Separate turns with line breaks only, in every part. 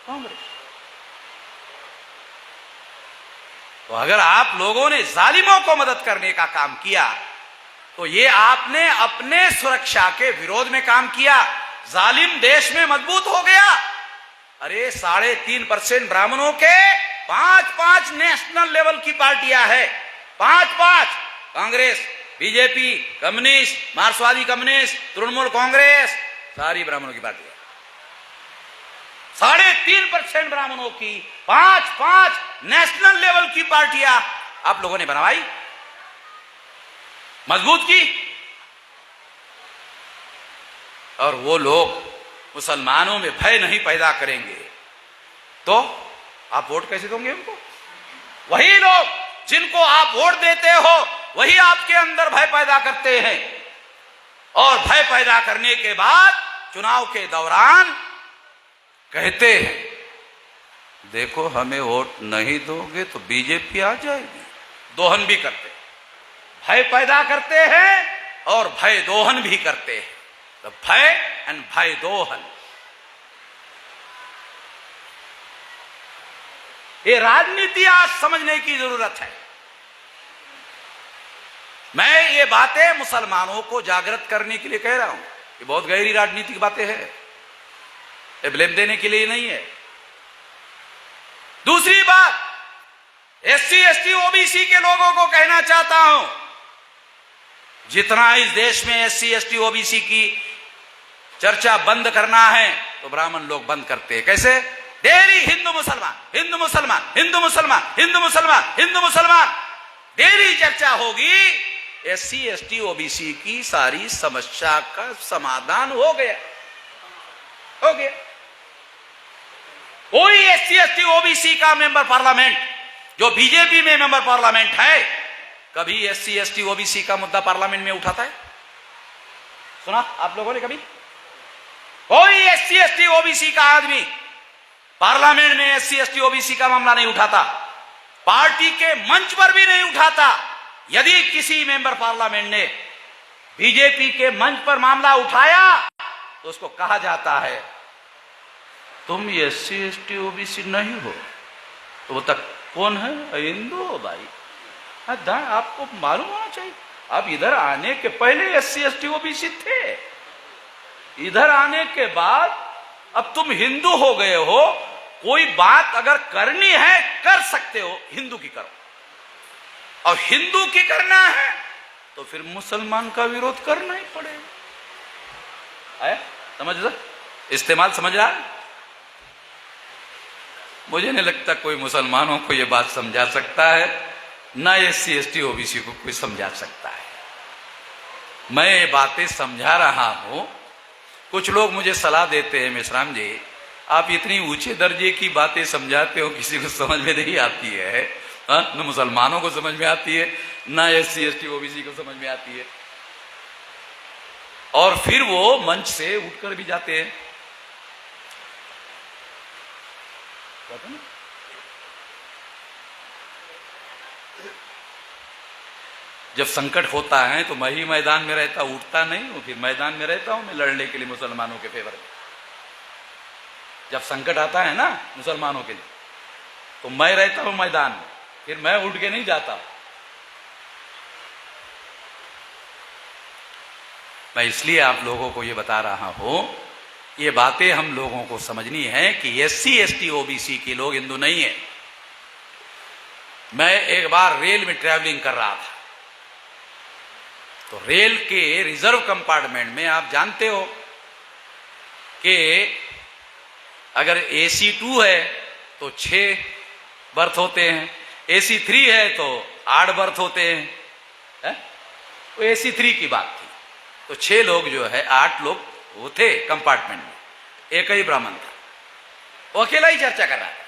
कांग्रेस। तो अगर आप लोगों ने जालिमों को मदद करने का काम किया तो ये आपने अपने सुरक्षा के विरोध में काम किया। जालिम देश में मजबूत हो गया। अरे 3.5% ब्राह्मणों के 5 नेशनल लेवल की पार्टियां हैं। 5 कांग्रेस, बीजेपी, कम्युनिस्ट, मार्क्सवादी कम्युनिस्ट, तृणमूल कांग्रेस, सारी ब्राह्मणों की पार्टियां। 3.5% ब्राह्मणों की 5 नेशनल लेवल की पार्टियां आप लोगों ने बनवाई, मजबूत की। और वो लोग मुसलमानों में भय नहीं पैदा करेंगे तो आप वोट कैसे दोगे उनको? वही लोग जिनको आप वोट देते हो वही आपके अंदर भय पैदा करते हैं। और भय पैदा करने के बाद चुनाव के दौरान कहते हैं देखो हमें वोट नहीं दोगे तो बीजेपी आ जाएगी। दोहन भी करते हैं, भय पैदा करते हैं और भय दोहन भी करते हैं। तो भय एंड भय दोहन, ये राजनीति आज समझने की जरूरत है। मैं ये बातें मुसलमानों को जागृत करने के लिए कह रहा हूं। ये बहुत गहरी राजनीतिक बातें हैं, ये ब्लेम देने के लिए नहीं है। दूसरी बात, एससी एसटी ओबीसी के लोगों को कहना चाहता हूं, जितना इस देश में एससी एसटी ओबीसी की चर्चा बंद करना है तो ब्राह्मण लोग बंद करते हैं। कैसे? डेली हिंदू मुसलमान, हिंदू मुसलमान, हिंदू मुसलमान, हिंदू मुसलमान, हिंदू मुसलमान, डेली चर्चा होगी। एससी एसटी ओबीसी की सारी समस्या का समाधान हो गया, हो गया। कोई एससी एसटी ओबीसी का मेंबर पार्लियामेंट जो बीजेपी में मेंबर पार्लियामेंट है, कभी एससी एसटी ओबीसी का मुद्दा पार्लियामेंट में उठाता है? सुना आप लोगों ने कभी? कोई एससी एसटी ओबीसी का आदमी पार्लियामेंट में एससी एसटी ओबीसी का मामला नहीं उठाता, पार्टी के मंच पर भी नहीं उठाता। यदि किसी मेंबर पार्लियामेंट ने बीजेपी के मंच पर मामला उठाया तो उसको कहा जाता है तुम एससी एसटी ओबीसी नहीं हो। तो वो तक कौन है? हिंदू हो भाई। आपको मालूम होना चाहिए, आप इधर आने के पहले एससी एसटी ओबीसी थे, इधर आने के बाद अब तुम हिंदू हो गए हो। कोई बात अगर करनी है कर सकते हो, हिंदू की करो, और हिंदू की करना है तो फिर मुसलमान का विरोध करना ही पड़ेगा। समझ रहा? इस्तेमाल समझ रहा है? मुझे नहीं लगता कोई मुसलमानों को यह बात समझा सकता है, ना एससी एसटी ओबीसी को कोई समझा सकता है। मैं ये बातें समझा रहा हूं। कुछ लोग मुझे सलाह देते हैं, मेश्राम जी आप इतनी ऊंचे दर्जे की बातें समझाते हो, किसी को समझ में नहीं आती है। न मुसलमानों को समझ में आती है, ना एससी एसटी ओबीसी को समझ में आती है। और फिर वो मंच से उठकर भी जाते हैं। जब संकट होता है तो मैं ही मैदान में रहता, उठता नहीं हूं, फिर मैदान में रहता हूं मैं लड़ने के लिए मुसलमानों के फेवर में। जब संकट आता है ना मुसलमानों के लिए तो मैं रहता हूं मैदान में, फिर मैं उठ के नहीं जाता। मैं इसलिए आप लोगों को ये बता रहा हूं, ये बातें हम लोगों को समझनी है कि एससी एसटी ओबीसी के लोग हिंदू नहीं है। मैं एक बार रेल में ट्रैवलिंग कर रहा था, तो रेल के रिजर्व कंपार्टमेंट में आप जानते हो कि अगर AC 2 है तो 6 बर्थ होते हैं, AC 3 है तो 8 बर्थ होते हैं। तो AC 3 की बात थी, तो 6 लोग जो है 8 लोग वो थे कंपार्टमेंट में, एक ही ब्राह्मण था, वो अकेला ही चर्चा कर रहा था।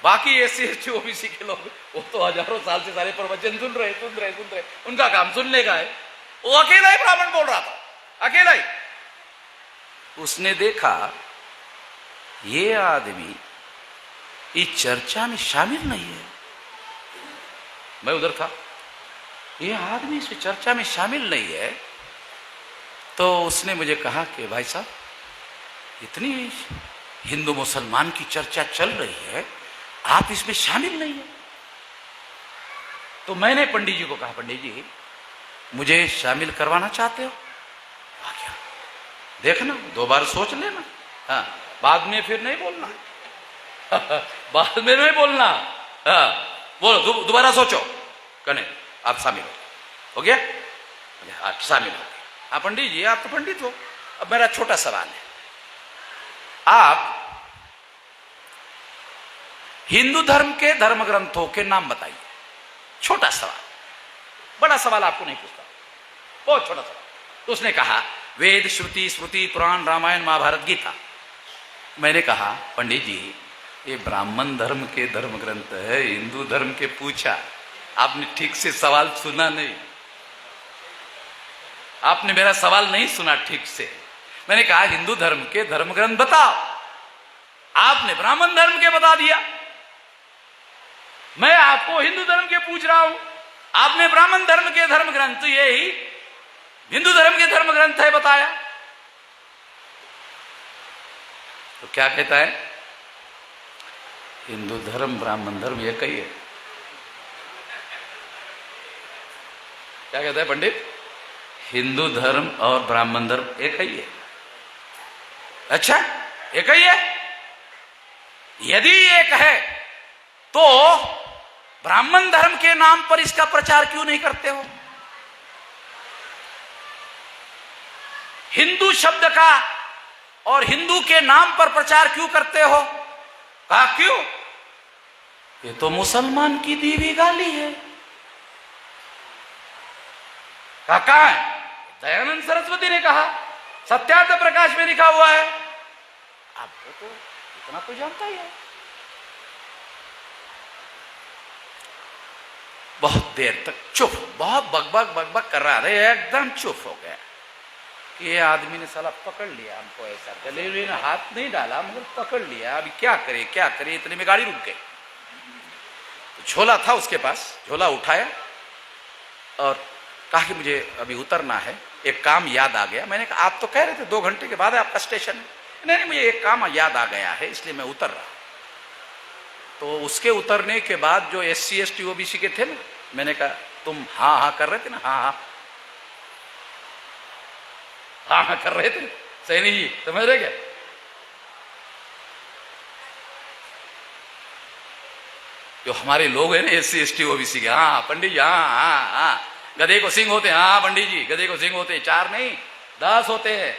बाकी एससी एसटी ओबीसी के लोग वो तो हजारों साल से सारे प्रवचन सुन रहे, उनका काम सुनने का है। वो अकेला ही ब्राह्मण बोल रहा था, अकेला ही। उसने देखा ये आदमी इस चर्चा में शामिल नहीं है। मैं उधर था, ये आदमी इस चर्चा में शामिल नहीं है। तो उसने मुझे कहा कि भाई साहब इतनी हिंदू मुसलमान की चर्चा चल रही है, आप इसमें शामिल नहीं है। तो मैंने पंडित जी को कहा, पंडित जी मुझे शामिल करवाना चाहते हो? क्या देखना, 2 बार सोच लेना, हाँ बाद में फिर नहीं बोलना। बाद में नहीं बोलना, हाँ बोलो दोबारा सोचो, कने आप शामिल हो गया? आप शामिल हो गए। हाँ पंडित जी आप तो पंडित हो। अब मेरा छोटा सवाल है, आप हिंदू धर्म के धर्म ग्रंथों के नाम बताइए। छोटा सवाल, बड़ा सवाल आपको नहीं पूछता, बहुत छोटा सवाल। तो उसने कहा वेद, श्रुति, स्मृति, पुराण, रामायण, महाभारत, गीता। मैंने कहा पंडित जी ये ब्राह्मण धर्म के धर्म ग्रंथ है, हिंदू धर्म के पूछा, आपने ठीक से सवाल सुना नहीं, आपने मेरा सवाल नहीं सुना ठीक से। मैंने कहा हिंदू धर्म के धर्म ग्रंथ बताओ, आपने ब्राह्मण धर्म के बता दिया। मैं आपको हिंदू धर्म के पूछ रहा हूं, आपने ब्राह्मण धर्म के धर्म ग्रंथ, ये ही हिंदू धर्म के धर्म ग्रंथ है बताया। तो क्या कहता है? हिंदू धर्म ब्राह्मण धर्म एक ही है। क्या कहता है पंडित? हिंदू धर्म और ब्राह्मण धर्म एक ही है। अच्छा एक ही है? यदि एक है तो ब्राह्मण धर्म के नाम पर इसका प्रचार क्यों नहीं करते हो? हिंदू शब्द का और हिंदू के नाम पर प्रचार क्यों करते हो? कहा क्यों? ये तो मुसलमान की दी हुई गाली है। कहा है? दयानंद सरस्वती ने कहा, सत्यार्थ प्रकाश में लिखा हुआ है। आप तो इतना तो जानता ही है। बहुत देर तक चुप, बहुत बकबक बकबक कर रहा था, एकदम चुप हो गया। ये आदमी ने साला पकड़ लिया हमको, ऐसा गले में हाथ नहीं डाला मगर पकड़ लिया। अभी क्या करे क्या करे, इतने में गाड़ी रुक गई। तो झोला था उसके पास, झोला उठाया और कहा कि मुझे अभी उतरना है, एक काम याद आ गया। मैंने कहा आप तो कह रहे थे 2 घंटे के बाद आपका स्टेशन है। नहीं मुझे एक काम याद आ गया है इसलिए मैं उतर रहा। तो उसके उतरने के बाद जो SC ST OBC के थे ना, मैंने कहा तुम हाँ हाँ कर रहे थे ना, हाँ हाँ हाँ हाँ कर रहे थे, सैनी जी समझ रहे क्या? जो हमारे लोग हैं ना SC ST OBC के, हाँ पंडित जी हाँ हाँ हाँ, गधे को सिंह होते हैं, हाँ पंडित जी गधे को सिंह होते हैं, 4 नहीं 10 होते हैं।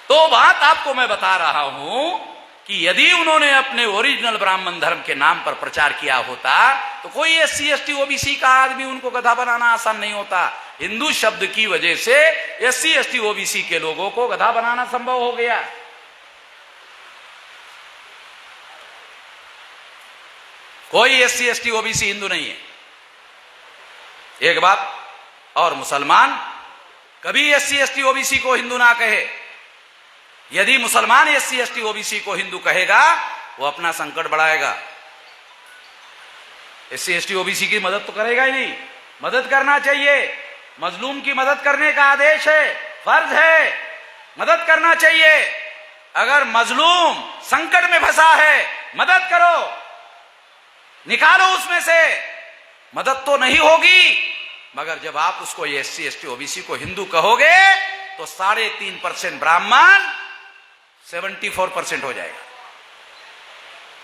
तो बात आपको मैं बता रहा हूं कि यदि उन्होंने अपने ओरिजिनल ब्राह्मण धर्म के नाम पर प्रचार किया होता तो कोई SC ST OBC का आदमी उनको गधा बनाना आसान नहीं होता। हिंदू शब्द की वजह से SC ST OBC के लोगों को गधा बनाना संभव हो गया। कोई SC ST OBC हिंदू नहीं है। एक बात और, मुसलमान कभी SC ST OBC को हिंदू ना कहे। यदि मुसलमान SC ST OBC को हिंदू कहेगा वो अपना संकट बढ़ाएगा। SC ST OBC की मदद तो करेगा ही नहीं। मदद करना चाहिए, मजलूम की मदद करने का आदेश है, फर्ज है, मदद करना चाहिए। अगर मजलूम संकट में फंसा है मदद करो, निकालो उसमें से। मदद तो नहीं होगी, मगर जब आप उसको SC ST OBC को हिंदू कहोगे तो 3.5% ब्राह्मण 74% हो जाएगा,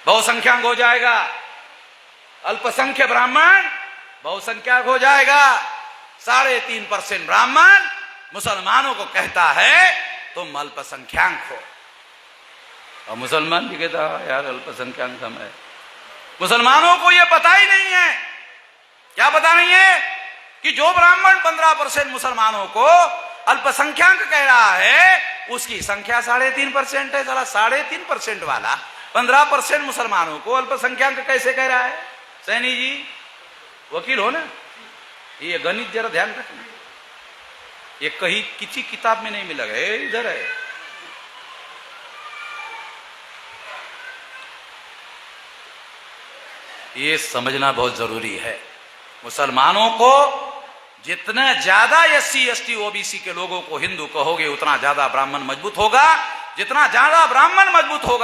बहुसंख्यक हो जाएगा। अल्पसंख्यक ब्राह्मण बहुसंख्यक हो जाएगा। 3.5% ब्राह्मण मुसलमानों को कहता है तुम अल्पसंख्यक हो, और मुसलमान भी कहता है यार अल्पसंख्यक हम है। मुसलमानों को यह पता ही नहीं है। क्या पता नहीं है कि जो ब्राह्मण 15% मुसलमानों को अल्पसंख्यक कह रहा है उसकी संख्या 3.5% है। साला 3.5% वाला 15% मुसलमानों को अल्पसंख्यक कैसे कह रहा है? सैनी जी वकील हो ना, ये गणित जरा ध्यान रखना, ये कहीं किसी किताब में नहीं मिलेगा, इधर है। ये समझना बहुत जरूरी है। मुसलमानों को जितना ज्यादा एससी एसटी ओबीसी के लोगों को हिंदू कहोगे उतना ज्यादा ब्राह्मण मजबूत होगा, जितना ज्यादा ब्राह्मण मजबूत होगा